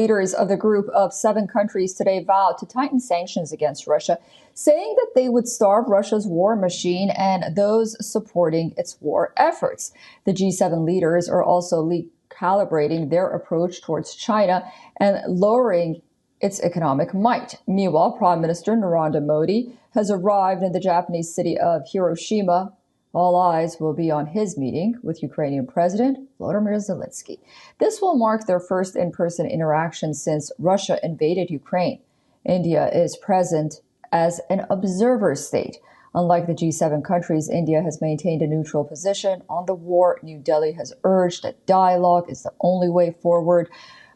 leaders of the group of 7 countries today vowed to tighten sanctions against Russia, saying that they would starve Russia's war machine and those supporting its war efforts. The G7 leaders are also calibrating their approach towards China and lowering its economic might. Meanwhile, Prime Minister Narendra Modi has arrived in the Japanese city of Hiroshima. All eyes will be on his meeting with Ukrainian President Volodymyr Zelensky. This will mark their first in-person interaction since Russia invaded Ukraine. India is present as an observer state. Unlike the G7 countries, India has maintained a neutral position on the war. New Delhi has urged that dialogue is the only way forward,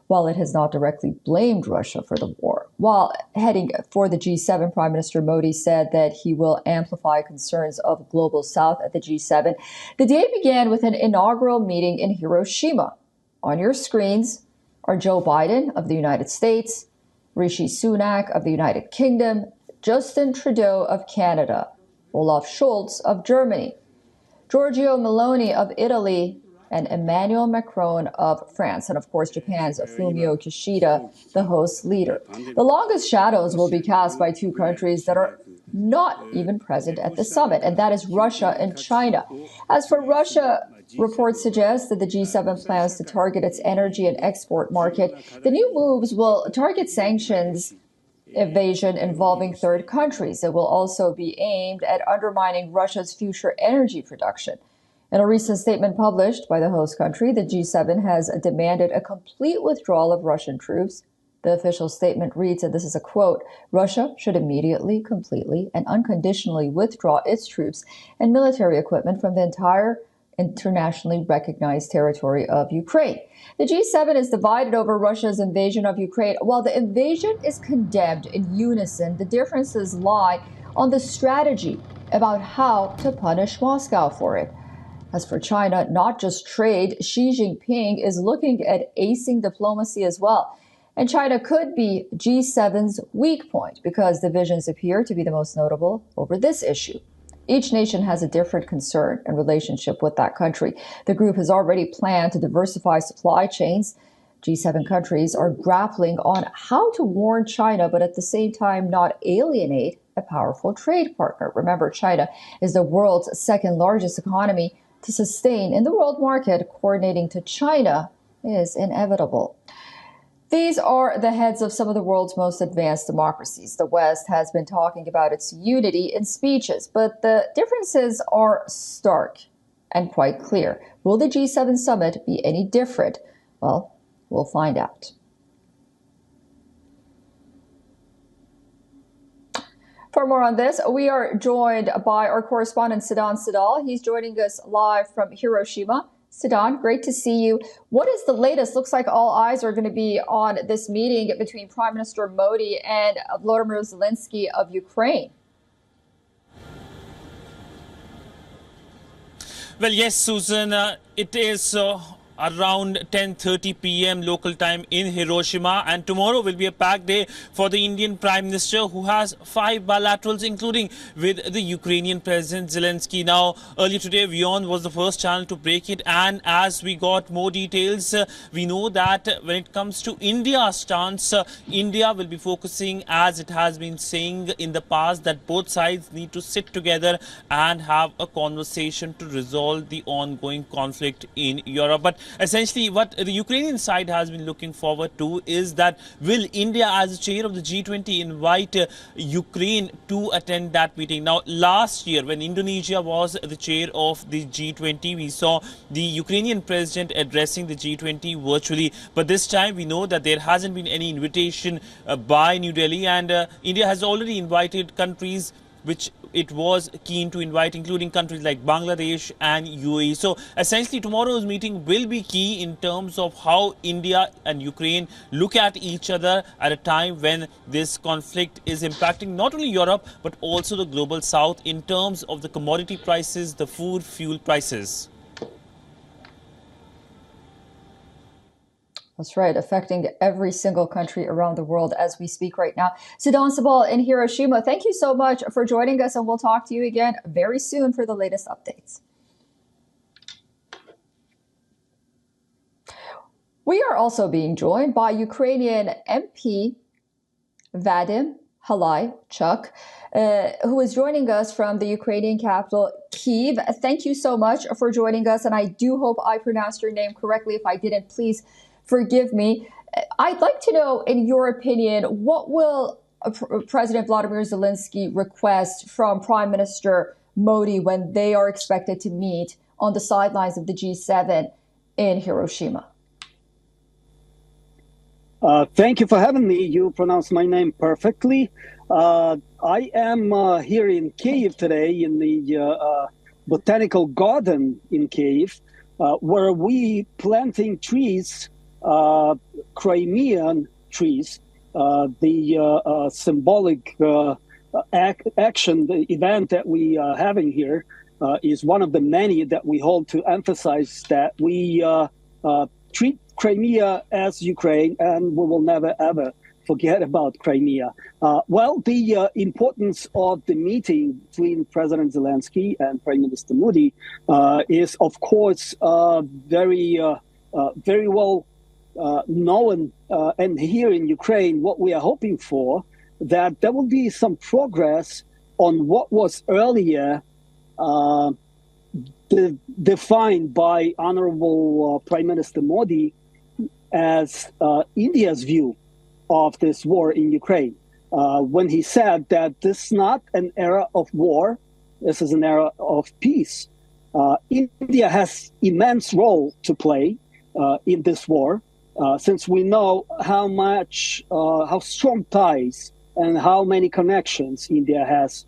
while it has not directly blamed Russia for the war. While heading for the G7, Prime Minister Modi said that he will amplify concerns of global south at the G7. The day began with an inaugural meeting in Hiroshima. On your screens are Joe Biden of the United States, Rishi Sunak of the United Kingdom, Justin Trudeau of Canada, Olaf Scholz of Germany, Giorgio Meloni of Italy, and Emmanuel Macron of France, and of course Japan's Fumio Kishida, the host leader. The longest shadows will be cast by 2 countries that are not even present at the summit, and that is Russia and China. As for Russia, reports suggest that the G7 plans to target its energy and export market. The new moves will target sanctions evasion involving 3rd countries. It will also be aimed at undermining Russia's future energy production. In a recent statement published by the host country, the G7 has demanded a complete withdrawal of Russian troops. The official statement reads, and this is a quote, "Russia should immediately, completely, and unconditionally withdraw its troops and military equipment from the entire internationally recognized territory of Ukraine." The G7 is divided over Russia's invasion of Ukraine. While the invasion is condemned in unison, the differences lie on the strategy about how to punish Moscow for it. As for China, not just trade, Xi Jinping is looking at acing diplomacy as well. And China could be G7's weak point because divisions appear to be the most notable over this issue. Each nation has a different concern and relationship with that country. The group has already planned to diversify supply chains. G7 countries are grappling on how to warn China, but at the same time not alienate a powerful trade partner. Remember, China is the world's 2nd largest economy. To sustain in the world market, coordinating to China is inevitable. These are the heads of some of the world's most advanced democracies. The West has been talking about its unity in speeches, but the differences are stark and quite clear. Will the G7 summit be any different? Well, we'll find out. For more on this, we are joined by our correspondent, Siddhan Sidal. He's joining us live from Hiroshima. Siddhan, great to see you. What is the latest? Looks like all eyes are going to be on this meeting between Prime Minister Modi and Volodymyr Zelensky of Ukraine. Well, yes, Susan, it is around 10:30 p.m. local time in Hiroshima, and tomorrow will be a packed day for the Indian Prime Minister, who has 5 bilaterals, including with the Ukrainian President Zelensky. Now, earlier today, WION was the first channel to break it, and as we got more details, we know that when it comes to India's stance, India will be focusing, as it has been saying in the past, that both sides need to sit together and have a conversation to resolve the ongoing conflict in Europe. But essentially, what the Ukrainian side has been looking forward to is that will India, as the chair of the G20, invite Ukraine to attend that meeting. Now, last year, when Indonesia was the chair of the G20, we saw the Ukrainian president addressing the G20 virtually. But this time, we know that there hasn't been any invitation by New Delhi, and India has already invited countries which it was keen to invite, including countries like Bangladesh and UAE. So essentially, tomorrow's meeting will be key in terms of how India and Ukraine look at each other at a time when this conflict is impacting not only Europe, but also the global south in terms of the commodity prices, the food, fuel prices. That's right, affecting every single country around the world as we speak right now. Siddhan Sidal in Hiroshima, thank you so much for joining us, and we'll talk to you again very soon for the latest updates. We are also being joined by Ukrainian MP Vadim Halychuk, who is joining us from the Ukrainian capital, Kyiv. Thank you so much for joining us, and I do hope I pronounced your name correctly. If I didn't, please forgive me. I'd like to know, in your opinion, what will President Vladimir Zelensky request from Prime Minister Modi when they are expected to meet on the sidelines of the G7 in Hiroshima? Thank you for having me. You pronounced my name perfectly. I am here in Kyiv today in the botanical garden in Kyiv, where we planting trees, Crimean trees. The symbolic action, the event that we are having here is one of the many that we hold to emphasize that we treat Crimea as Ukraine, and we will never, ever forget about Crimea. Well, the importance of the meeting between President Zelensky and Prime Minister Modi is, of course, very well known. And here in Ukraine, what we are hoping for, that there will be some progress on what was earlier defined by Honorable Prime Minister Modi as India's view of this war in Ukraine, when he said that this is not an era of war, this is an era of peace. India has immense role to play in this war, since we know how strong ties and how many connections India has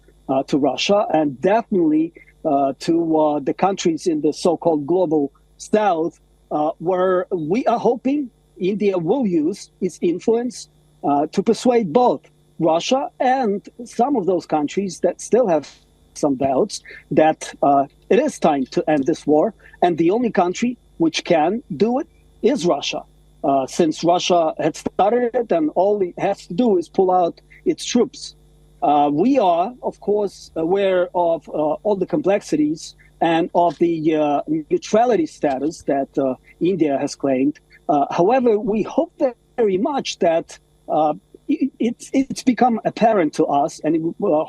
to Russia, and definitely to the countries in the so-called global south, where we are hoping India will use its influence to persuade both Russia and some of those countries that still have some doubts that it is time to end this war. And the only country which can do it is Russia. Since Russia had started it, and all it has to do is pull out its troops. We are, of course, aware of all the complexities and of the neutrality status that India has claimed. However, we hope very much that it's become apparent to us, and it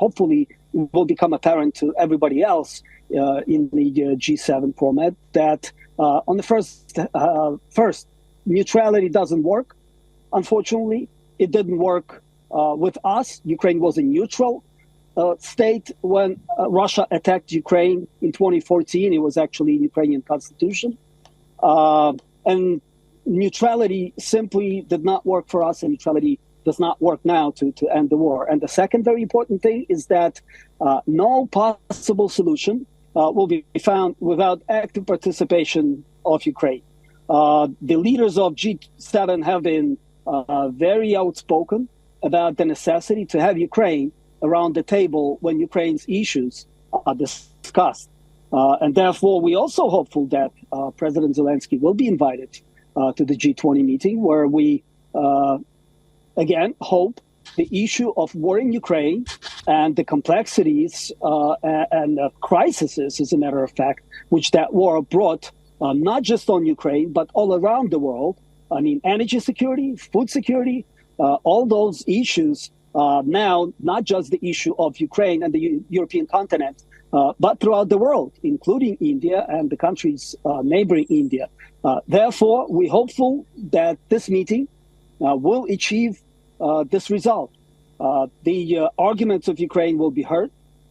hopefully will become apparent to everybody else in the G7 format, that on the first, neutrality doesn't work. Unfortunately, it didn't work with us. Ukraine was a neutral state when Russia attacked Ukraine in 2014. It was actually a Ukrainian constitution. And neutrality simply did not work for us, and neutrality does not work now to end the war. And the second very important thing is that no possible solution will be found without active participation of Ukraine. The leaders of G7 have been very outspoken about the necessity to have Ukraine around the table when Ukraine's issues are discussed. And therefore, we also hopeful that President Zelensky will be invited to the G20 meeting, where we, again, hope the issue of war in Ukraine and the complexities and crises, as a matter of fact, which that war brought, not just on Ukraine, but all around the world. I mean, energy security, food security, all those issues now, not just the issue of Ukraine and the European continent, but throughout the world, including India and the countries neighboring India. Therefore, we're hopeful that this meeting will achieve this result. The arguments of Ukraine will be heard.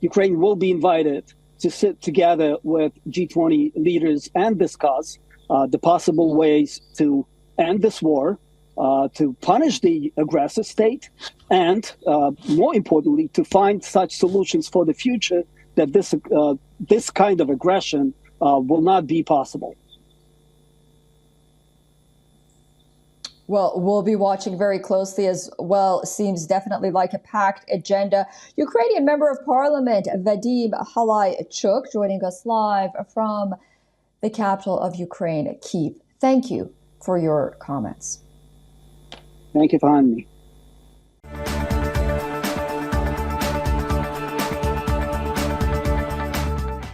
Ukraine will be invited to sit together with G20 leaders and discuss the possible ways to end this war, to punish the aggressor state, and more importantly, to find such solutions for the future that this kind of aggression will not be possible. Well, we'll be watching very closely as well. Seems definitely like a packed agenda. Ukrainian Member of Parliament Vadim Halychuk joining us live from the capital of Ukraine, Kyiv. Thank you for your comments. Thank you for having me.